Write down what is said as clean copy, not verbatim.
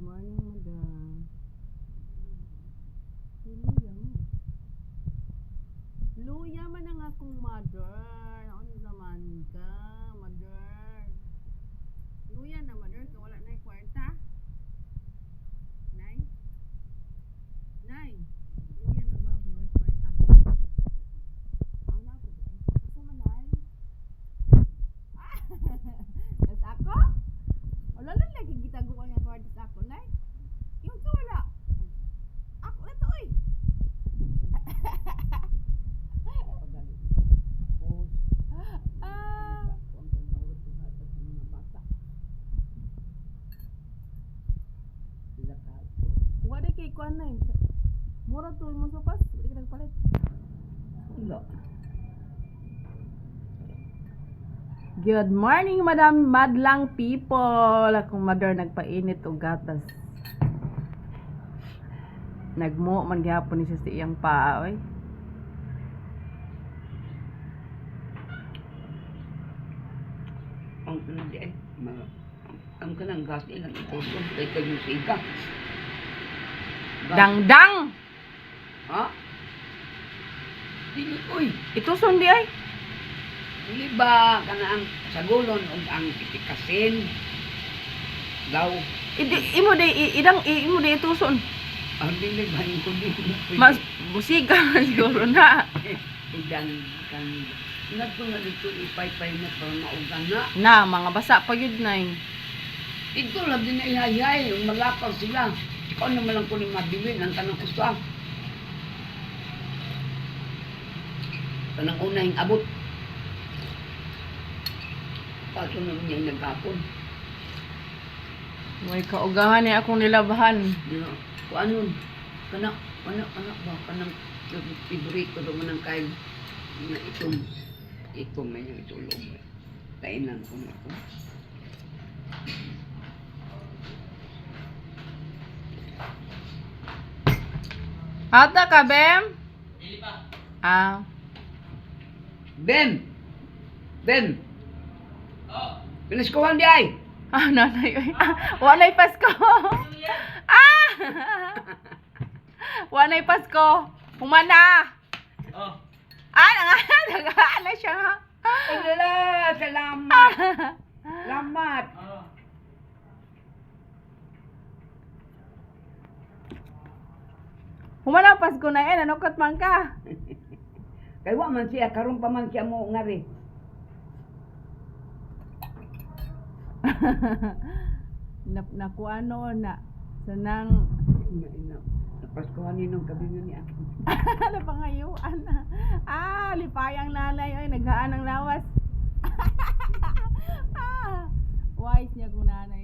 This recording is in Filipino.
morning, madam. Luya mo. Luya man ang akong mother. Ano zaman ka, mother? Luya na, mother. Kaya wala na kwarta. Nay? Nay? Luya na ba? Wala kwarta. Ang napo. Asa man, nay? Das ako? Wala lang lagi gitago ko nga kwarta sa ako, nay. Yung ka wala. Ako na to, oy. Wala kay kuan na. Mura to mo sopas, wala ka nagpalit. Wala. Good morning, Madam Madlang people. Akong mother nagpainit og gatas. Nagmo man gihapon ni siya sa iyang paa, oy. Ang kanang di ay, ang kanang gas nilang ipulong, kay kayo sa ika. Dangdang. Ha? Dili, uy, Ituson di ay. dili ba ka na ang sagulon o ang itikasin? Daw, Imo di ituson. ang dili ba yung kundi? Mas musiga siguro na. Idan kan, nagpo na dito ipay-pay na para maugan na. Na, mga basa pa yun na eh. Ito lang din na ihayay, yung malakaw sila. Ikaw naman lang ko ni mabilin, ang tanong ko sa. Kanang unahing abot. Paso naman niya yung nagkapon. May kaugahan niya akong nilabahan. Kung ano, kanang ba, kanang favorito naman ng kain. Na itong may yung itulog. Kainan ko na ako. Ata ka, Bem? Hindi pa. Ah. Ben! Ben! Oh! Piniskuhan di ay! Ah, nanay. Walay Pasko. Ah! Walay Pasko. Humana. Oh. Ah, nag-aala siya. Ay, salamat! Salamat! Oh. Humana Pasko na yan. Ano kat man ka? Kaya wa man siya, karon pa man siya mo ngari. Nakuano na. Sanang. Napaskuhan ninong kabingan ni akin. Napangayuan na. Ah, lipayang nanay. Ay, naghaan ng lawas. Ah, wise niya kung nanay